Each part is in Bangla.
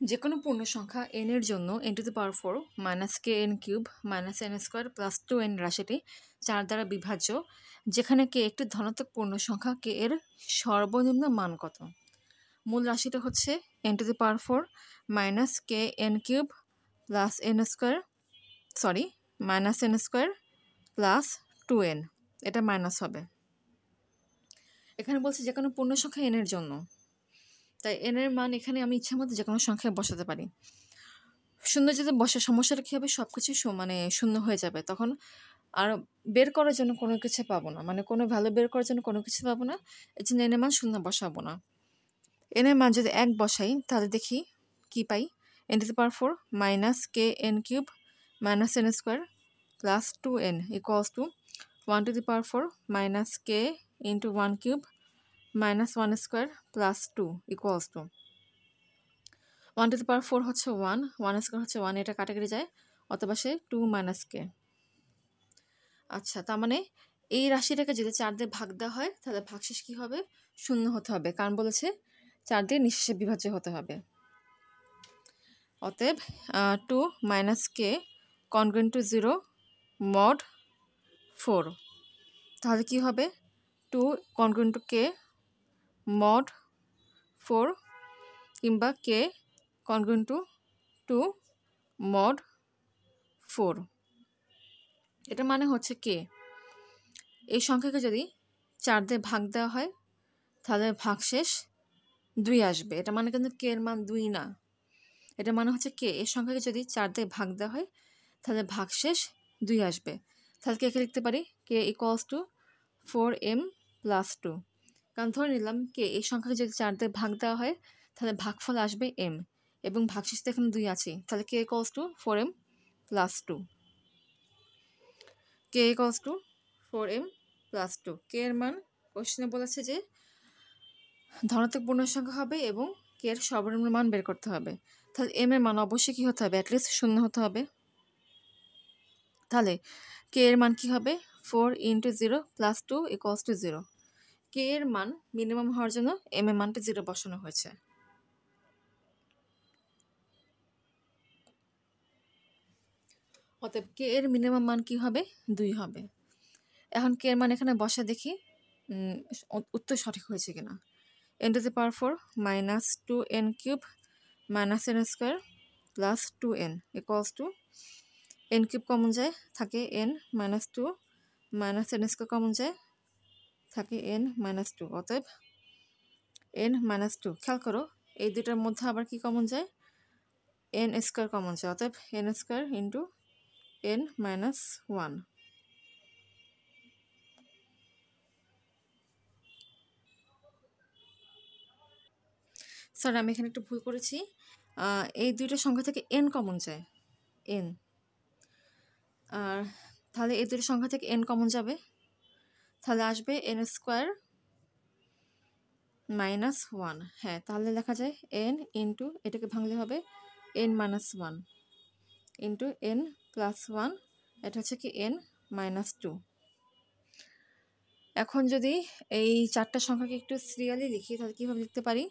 যে কোনো পূর্ণ সংখ্যা n এর জন্য n⁴ minus K N cube minus n square plus 2n রাশিটি 4 দ্বারা বিভাজ্য, যেখানে কে একটি ধনাত্মক পূর্ণ সংখ্যা, কে এর সর্বনিম্ন মান কত? মূল রাশিটা হচ্ছে n⁴ minus K N cube plus minus n square plus 2n, এটা মাইনাস হবে। এখানে বলছে যে কোনো পূর্ণ সংখ্যা n এর জন্য, তাই n এর মান এখানে আমি ইচ্ছা মতো যে কোনো সংখ্যায় বসাতে পারি। শূন্য যদি বসে সমস্যাটা কী হবে, সব কিছু শূন্য হয়ে যাবে, তখন আর বের করার জন্য কোনো কিছু পাবো না, কোনো ভ্যালু বের করার জন্য কোনো কিছু পাবো না। এই জন্য n এর মান শূন্য বসাবো না। n এর মান যদি 1 বসাই তাহলে দেখি কি পাই। n⁴ minus K N cube minus n square plus 2n equals to 1⁴ minus K into 1 cube minus 1 square plus 2 equals to 1⁴ হচ্ছে 1, 1 স্কোয়ার হচ্ছে 1, এটা কাটাকাটি যায়, অথবা সে 2 মাইনাস কে। আচ্ছা, তার মানে এই রাশিটাকে যদি 4 দিয়ে ভাগ দেওয়া হয় তাহলে ভাগশেষ কী হবে? শূন্য হতে হবে, কারণ বলেছে 4 দিয়ে নিঃশেষে বিভাজ্য হতে হবে। অতএব 2 মাইনাস কে কনগ্রেন্ট টু 0 মড 4, তাহলে কি হবে? 2 কনগ্রেন্ট টু কে মড 4 কিংবা কে কনগ্রেন্ট টু 2 মড 4। এটা মানে হচ্ছে কে এই সংখ্যাকে যদি 4 দিয়ে ভাগ দেওয়া হয় তাহলে ভাগশেষ 2 আসবে। এটা মানে কিন্তু কে এর মান 2 না, এটা মানে হচ্ছে কে এই সংখ্যাকে যদি 4 দিয়ে ভাগ দেওয়া হয় তাহলে ভাগশেষ 2 আসবে। তাহলে কে লিখতে পারি কে ইকুয়ালস টু 4m প্লাস 2, কারণ ধরে নিলাম কে এই সংখ্যাকে যদি 4 দিয়ে ভাগ দেওয়া হয় তাহলে ভাগফল আসবে m, এবং ভাগশেষ তো এখানে 2 আছে, তাহলে k equals to 4m plus 2। K equals to 4m plus 2। K এর মান কোশ্চেনে বলেছে যে ধনাত্মক পূর্ণ সংখ্যা হবে এবং কে এর সর্বনিম্ন মান বের করতে হবে। তাহলে এম এর মান অবশ্যই কী হতে হবে? অ্যাটলিস্ট শূন্য হতে হবে। তাহলে কে এর মান কী হবে? 4 × 0 প্লাস 2 ইকুয়ালস টু 0। কে এর মান মিনিমাম হওয়ার জন্য এম এর মানটা 0 বসানো হয়েছে। অতএব কে এর মিনিমাম মান কী হবে? 2 হবে। এখন কে এর মান এখানে বসা দেখি উত্তর সঠিক হয়েছে কিনা। n⁴ minus 2n cube minus n square plus 2n equals to n cube common যায় থাকে n minus 2 minus n square common যায় থাকে n মাইনাস 2, অতএব n মাইনাস 2। খেয়াল করো এই দুটার মধ্যে আবার কি কমন যায়? n স্কোয়ার কমন যায়, অতএব n square into n minus 1। Sir আমি এখানে একটু ভুল করেছি, এই দুইটা সংখ্যা থেকে n কমন যায়, n। আর তাহলে এই দুটো সংখ্যা থেকে n কমন যাবে, তাহলে আসবে n স্কোয়ার মাইনাস 1। হ্যাঁ, তাহলে লেখা যায় n ইন্টু, এটাকে ভাঙলে হবে n minus 1 into n plus 1, এটা হচ্ছে কি n মাইনাস 2। এখন যদি এই 4টা সংখ্যাকে একটু সিরিয়ালি লিখি তাহলে কীভাবে লিখতে পারি?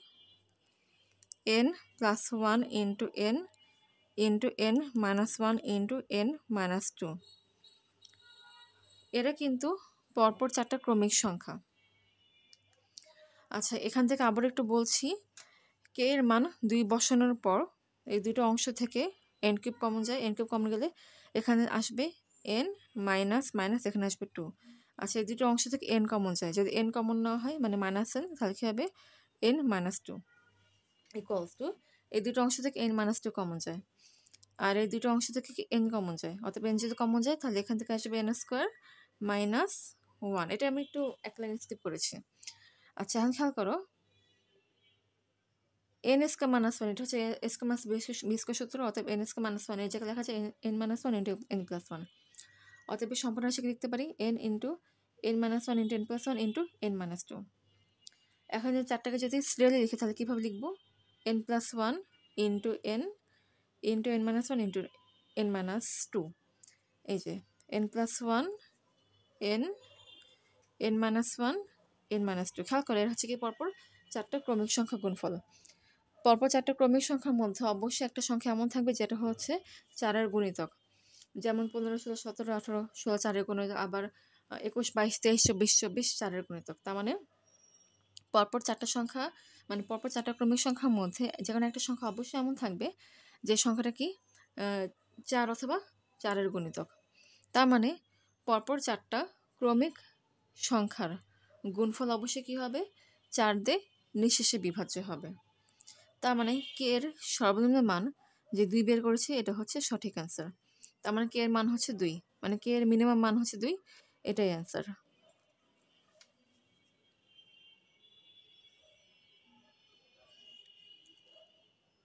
n plus 1 into n minus 1 into n minus 2। এরা কিন্তু পরপর 4টা ক্রমিক সংখ্যা। আচ্ছা, এখান থেকে আবার একটু বলছি, কে এর মান 2 বসানোর পর এই দুটো অংশ থেকে n কিউব কমন যায়, n কিউব কমন গেলে এখানে আসবে n মাইনাস মাইনাস, এখানে আসবে 2। আচ্ছা, এই দুটো অংশ থেকে n কমন যায়, যদি n কমন না হয় মানে মাইনাস n, তাহলে কী হবে? n মাইনাস 2 ইকুয়ালস টু এই দুটো অংশ থেকে n মাইনাস 2 কমন যায়, আর এই দুটো অংশ থেকে কি n কমন যায়, অতএব n যদি কমন যায় তাহলে এখান থেকে আসবে n স্কোয়ার মাইনাস 1। এটা আমি একটু এক লাইন স্কিপ করেছি। আচ্ছা, এখন খেয়াল করো n স্কোয়ার মাইনাস 1, এটা হচ্ছে a square minus b square সূত্র, অতএব n স্কোয়ার মাইনাস 1 এই জায়গায় লেখা আছে n minus 1 into n plus 1, অতএব সম্পূর্ণ রাশিকে লিখতে পারি n into n minus 1 into n plus 1 into n minus 2। এখন এই 4টাকে যদি সিরিয়ালি লিখি তাহলে কীভাবে লিখবো? n plus 1 into n minus 1 into n minus 2। এই যে n plus 1 n minus 1 n minus 2। খেয়াল করে এর হচ্ছে কি পরপর 4টা ক্রমিক সংখ্যা গুণফল। পরপর 4টা ক্রমিক সংখ্যার মধ্যে অবশ্যই একটা সংখ্যা এমন থাকবে যেটা হচ্ছে 4-এর গুণিতক, যেমন 15, 16, 17, 18, 16 4-এর গুণিতক, আবার 21, 22, 23, 24, 24 4-এর গুণিতক। তার মানে পরপর 4টা সংখ্যা, মানে পরপর 4টা ক্রমিক সংখ্যার মধ্যে যেকোনো একটা সংখ্যা অবশ্যই এমন থাকবে যে সংখ্যাটা কি 4 অথবা 4-এর গুণিতক। তার মানে পরপর 4টা ক্রমিক সংখ্যার গুণফল অবশ্যই কী হবে, 4 দিয়ে নিঃশেষে বিভাজ্য হবে। তার মানে কে এর সর্বনিম্ন মান যে 2 বের করেছে এটা হচ্ছে সঠিক অ্যান্সার। তার মানে কে এর মান হচ্ছে 2, মানে কে এর মিনিমাম মান হচ্ছে 2, এটাই অ্যান্সার।